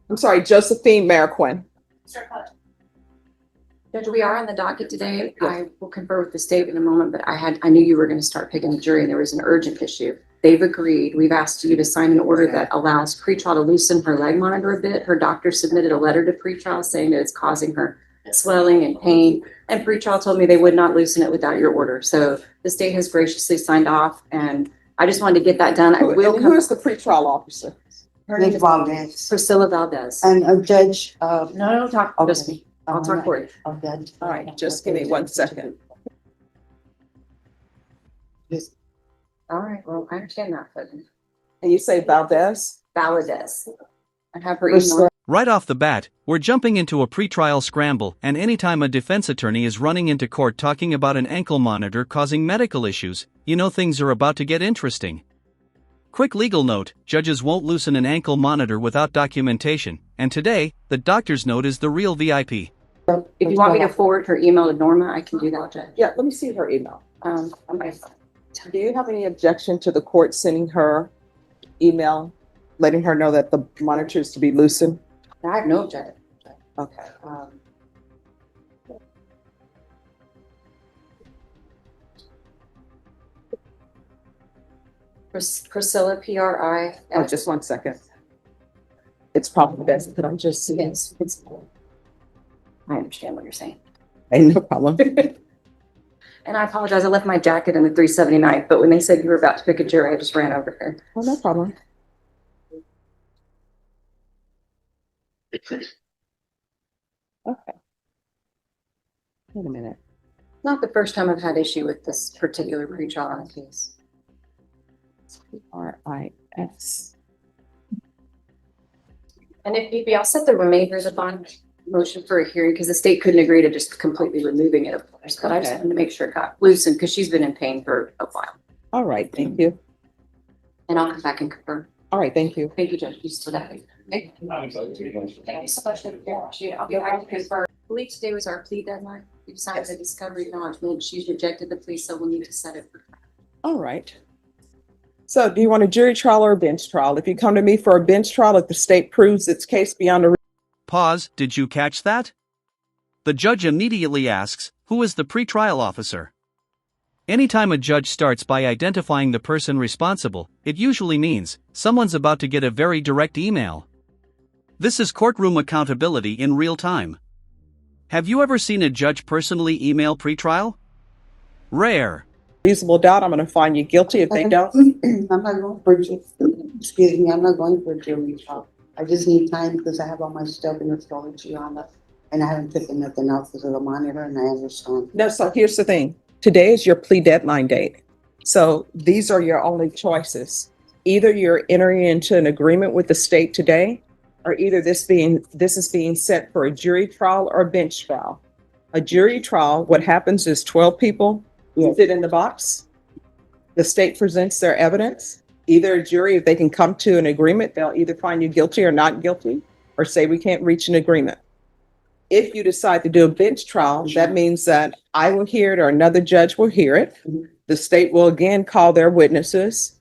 I'm sorry, Josephine Marquin. Judge, we are on the docket today. I will confer with the state in a moment, but I knew you were going to start picking the jury and there was an urgent issue. They've agreed. We've asked you to sign an order that allows pretrial to loosen her leg monitor a bit. Her doctor submitted a letter to pretrial saying that it's causing her swelling and pain. And pretrial told me they would not loosen it without your order. So the state has graciously signed off, and I just wanted to get that done. I will. Who is the pretrial officer? Her name is Valdez. Priscilla Valdez. And a judge. No, talk. Okay. Just me. I'll talk for you. Okay. All right, just give me 1 second. All right. Well, I understand that, but And you say Valdez? Valdez. I have her email. Right off the bat, we're jumping into a pretrial scramble, and anytime a defense attorney is running into court talking about an ankle monitor causing medical issues, you know things are about to get interesting. Quick legal note, judges won't loosen an ankle monitor without documentation, and today, the doctor's note is the real VIP. If you want me to forward her email to Norma, I can do that, Judge. Yeah, let me see her email. Okay. Do you have any objection to the court sending her email, letting her know that the monitor is to be loosened? I have no objection. Okay. Priscilla, P-R-I. Oh, just 1 second. It's probably best that I just see. Yes, I understand what you're saying. Ain't no problem. And I apologize, I left my jacket in the 379th, but when they said you were about to pick a jury, I just ran over here. Oh, no problem. Okay. Wait a minute. Not the first time I've had issue with this particular pretrial on a case. RIS. And if need be, I'll set the remainders of bond motion for a hearing because the state couldn't agree to just completely removing it, of course. But I just Okay. wanted to make sure it got loosened because she's been in pain for a while. All right, thank you. And I'll come back and confirm. All right, thank you. Thank you, Judge. You still have it. Thank you so much. I'll be back to confirm. I believe today was our plea deadline. We signed the discovery acknowledgement. She's rejected the plea, so we'll need to set it for. All right. So do you want a jury trial or a bench trial? If you come to me for a bench trial, if the state proves its case beyond a Pause, did you catch that? The judge immediately asks, who is the pretrial officer? Anytime a judge starts by identifying the person responsible, it usually means someone's about to get a very direct email. This is courtroom accountability in real time. Have you ever seen a judge personally email pretrial? Rare. reasonable doubt, I'm going to find you guilty. If they don't, I'm not going for excuse me, I'm not going for a jury trial. I just need time because I have all my stuff in the storage, Your Honor, and I haven't taken nothing else because of the monitor, and I understand. no. So here's the thing. Today is your plea deadline date. So these are your only choices. Either you're entering into an agreement with the state today, or either this is being set for a jury trial or a bench trial. A jury trial, what happens is 12 people sit in the box. The state presents their evidence. Either a jury, if they can come to an agreement, they'll either find you guilty or not guilty, or say we can't reach an agreement. If you decide to do a bench trial, that means that I will hear it or another judge will hear it. The state will again call their witnesses.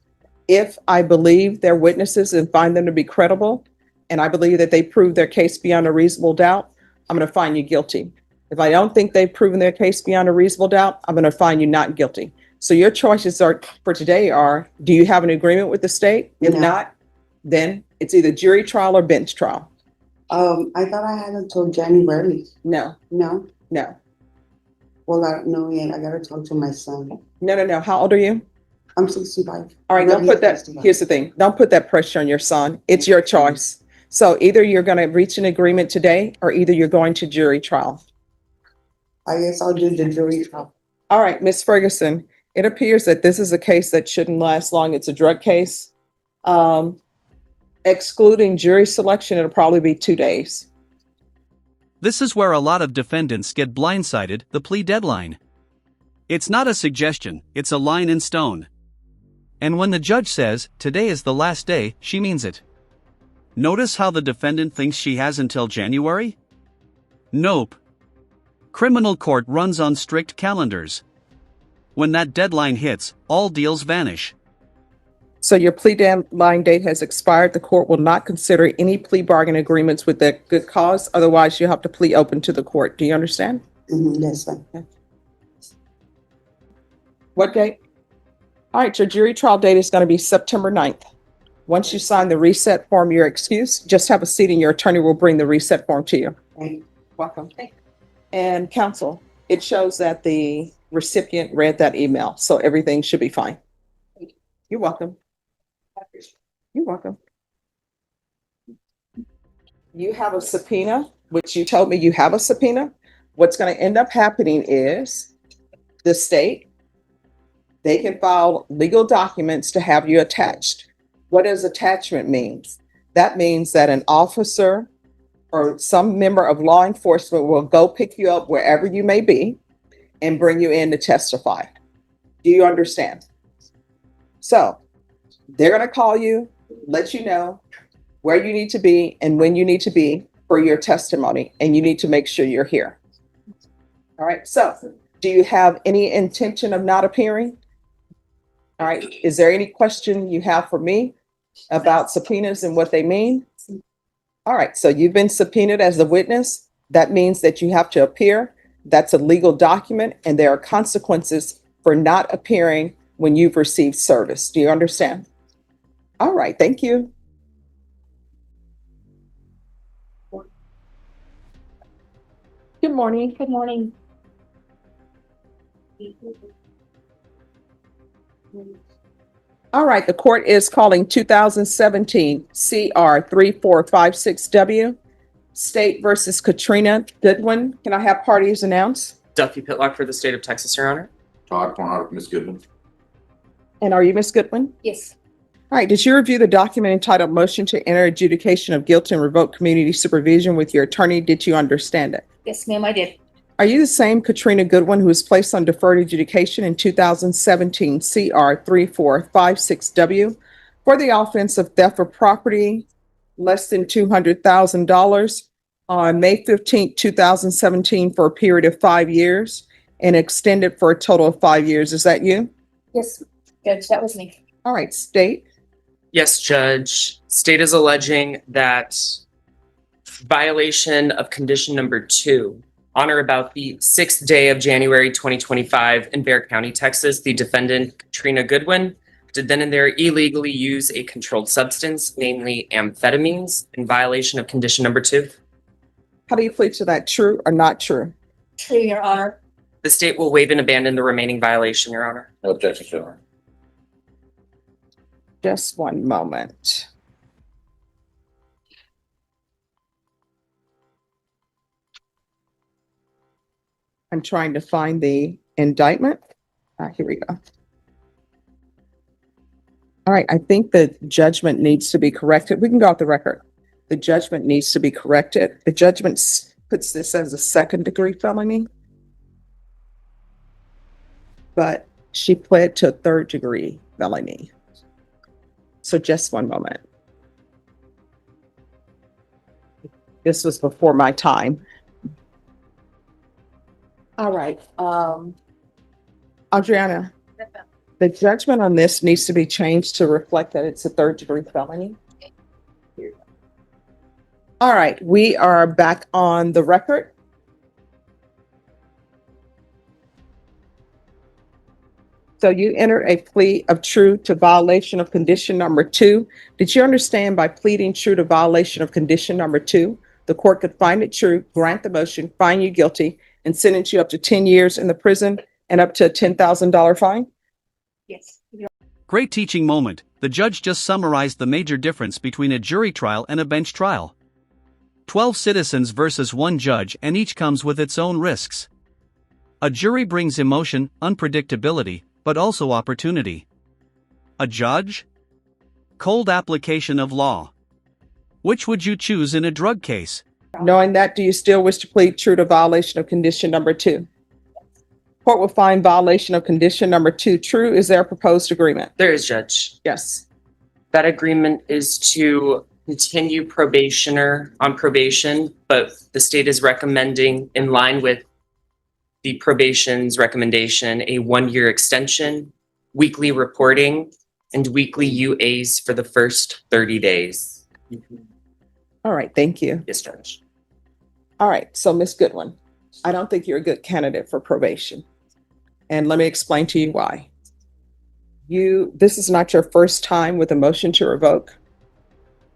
If I believe their witnesses and find them to be credible, and I believe that they prove their case beyond a reasonable doubt, I'm going to find you guilty. If I don't think they've proven their case beyond a reasonable doubt, I'm going to find you not guilty. So your choices are for today are, do you have an agreement with the state? If No. not, then it's either jury trial or bench trial. I thought I had until January. No, No? no, Well, I don't know yet. I gotta talk to my son. no. How old are you? I'm 65. All right, don't put that, here's the thing. Don't put that pressure on your son. It's your choice. So either you're going to reach an agreement today or either you're going to jury trial. I guess I'll do the jury trial. All right, Ms. Ferguson, it appears that this is a case that shouldn't last long. It's a drug case. Excluding jury selection, it'll probably be 2 days. This is where a lot of defendants get blindsided, the plea deadline. It's not a suggestion, it's a line in stone. And when the judge says, today is the last day, she means it. Notice how the defendant thinks she has until January? Nope. Criminal court runs on strict calendars. When that deadline hits, all deals vanish. So your plea deadline date has expired. The court will not consider any plea bargain agreements with that good cause. Otherwise, you have to plea open to the court. Do you understand? That's fine. What date? All right, your jury trial date is going to be September 9th. Once you sign the reset form, you're excused. Just have a seat and your attorney will bring the reset form to you. Thank you. Welcome. And counsel, it shows that the recipient read that email, so everything should be fine. You're welcome. You're welcome. You have a subpoena, which you told me you have a subpoena. What's going to end up happening is the state, they can file legal documents to have you attached. What does attachment mean? That means that an officer or some member of law enforcement will go pick you up wherever you may be and bring you in to testify. Do you understand? So they're going to call you, let you know where you need to be and when you need to be for your testimony, and you need to make sure you're here. All right. So do you have any intention of not appearing? All right. Is there any question you have for me about subpoenas and what they mean? All right. So you've been subpoenaed as a witness. That means that you have to appear. That's a legal document, and there are consequences for not appearing when you've received service. Do you understand? All right. Thank you. Good morning. Good morning. All right, the court is calling 2017 CR 3456W, State versus Katrina Goodwin. Can I have parties announce? Duffy Pitlock for the state of Texas, Your Honor. Todd Barnhart, Ms. Goodwin. And are you Ms. Goodwin? Yes. All right, did you review the document entitled Motion to Enter Adjudication of Guilt and Revoke Community Supervision with your attorney? Did you understand it? Yes, ma'am, I did. Are you the same Katrina Goodwin who was placed on deferred adjudication in 2017 CR 3456W for the offense of theft of property less than $200,000 on May 15, 2017 for a period of 5 years and extended for a total of 5 years? Is that you? Yes, Judge, that was me. All right, state. Yes, Judge. State is alleging that violation of condition number 2 on or about the 6th day of January 2025 in Bexar County, Texas, the defendant, Katrina Goodwin, did then and there illegally use a controlled substance, namely amphetamines, in violation of condition number 2. How do you plead to that? True or not true? True, Your Honor. The state will waive and abandon the remaining violation, Your Honor. No objection, Your Honor. Just one moment. I'm trying to find the indictment. Here we go. All right, I think the judgment needs to be corrected. We can go off the record. The judgment needs to be corrected. The judgment puts this as a second-degree felony, but she pled to a third-degree felony. So just one moment. This was before my time. All right, Adriana, the judgment on this needs to be changed to reflect that it's a third-degree felony. All right, we are back on the record. So you entered a plea of true to violation of condition number 2. Did you understand by pleading true to violation of condition number 2, the court could find it true, grant the motion, find you guilty, and sentence you up to 10 years in the prison and up to a $10,000 fine? Yes. Great teaching moment. The judge just summarized the major difference between a jury trial and a bench trial. 12 citizens versus 1 judge, and each comes with its own risks. A jury brings emotion, unpredictability, but also opportunity. A judge? Cold application of law. Which would you choose in a drug case? Knowing that, do you still wish to plead true to violation of condition number 2? Court will find violation of condition number 2 true. Is there a proposed agreement? There is, Judge. Yes. That agreement is to continue probationer on probation, but the state is recommending, in line with the probation's recommendation, a 1-year extension, weekly reporting, and weekly UAs for the first 30 days. All right, thank you. Yes, Judge. All right, so Ms. Goodwin, I don't think you're a good candidate for probation. And let me explain to you why. This is not your first time with a motion to revoke.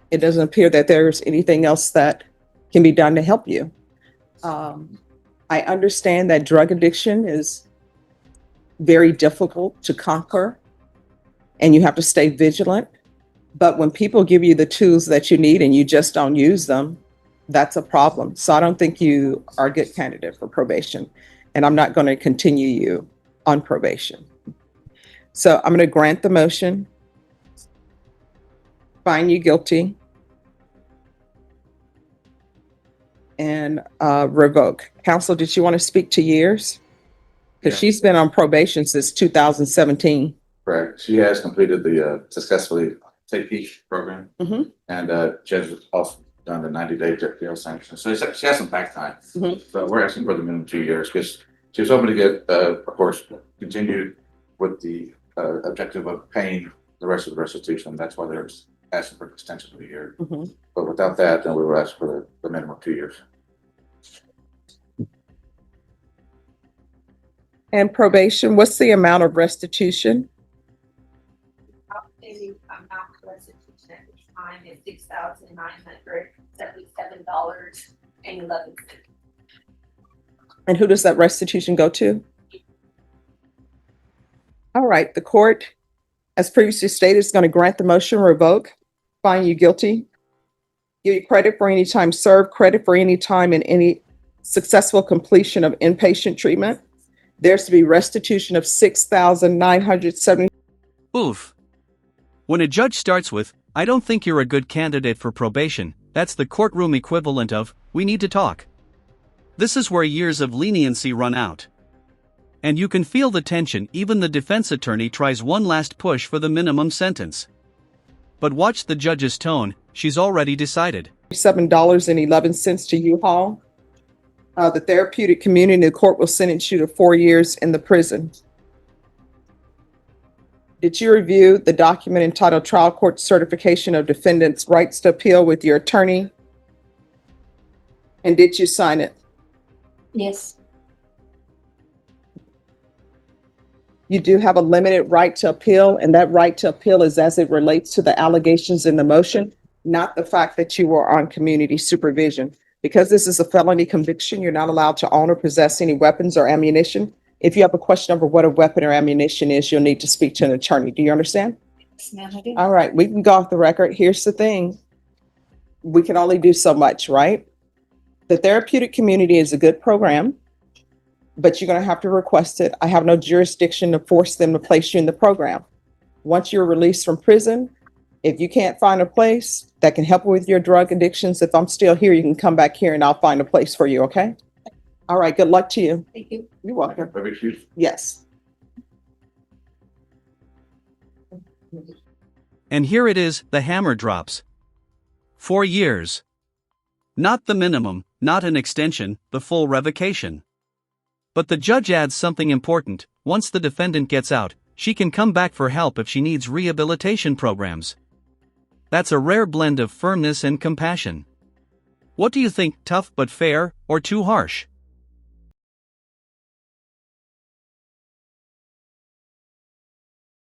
It doesn't appear that there's anything else that can be done to help you. I understand that drug addiction is very difficult to conquer and you have to stay vigilant. But when people give you the tools that you need and you just don't use them, that's a problem. So I don't think you are a good candidate for probation, and I'm not going to continue you on probation. So I'm going to grant the motion, find you guilty, and revoke. Counsel, did you want to speak to years? Because Yeah. she's been on probation since 2017. Correct. She has completed the successfully Take Each program. Mhm. And judge has also done the 90-day jail sanction. So she has some back time. Mhm. So we're asking for the minimum 2 years because she was hoping to get, of course, continued with the objective of paying the rest of the restitution. That's why they're asking for an extension of a year. Mhm. But without that, then we will ask for the minimum 2 years. And probation, what's the amount of restitution? The amount of restitution at this time is $6,977.11. And who does that restitution go to? All right, the court, as previously stated, is going to grant the motion, revoke, find you guilty, give you credit for any time served, credit for any time in any successful completion of inpatient treatment. There's to be restitution of $6,970. Oof. When a judge starts with, "I don't think you're a good candidate for probation," that's the courtroom equivalent of, "We need to talk." This is where years of leniency run out. And you can feel the tension. Even the defense attorney tries one last push for the minimum sentence. But watch the judge's tone, she's already decided. $7.11 to U-Haul. The therapeutic community, the court will sentence you to 4 years in the prison. Did you review the document entitled Trial Court Certification of Defendant's Rights to Appeal with your attorney? And did you sign it? Yes. You do have a limited right to appeal, and that right to appeal is as it relates to the allegations in the motion, not the fact that you were on community supervision. Because this is a felony conviction, you're not allowed to own or possess any weapons or ammunition. If you have a question over what a weapon or ammunition is, you'll need to speak to an attorney. Do you understand? Yes, ma'am, I do. All right, we can go off the record. Here's the thing. We can only do so much, right? The therapeutic community is a good program, but you're going to have to request it. I have no jurisdiction to force them to place you in the program. Once you're released from prison, if you can't find a place that can help with your drug addictions, if I'm still here, you can come back here and I'll find a place for you, okay? All right, good luck to you. Thank you. You're welcome. Very huge. Yes. And here it is, the hammer drops. 4 years. Not the minimum, not an extension, the full revocation. But the judge adds something important: once the defendant gets out, she can come back for help if she needs rehabilitation programs. That's a rare blend of firmness and compassion. What do you think, tough but fair, or too harsh?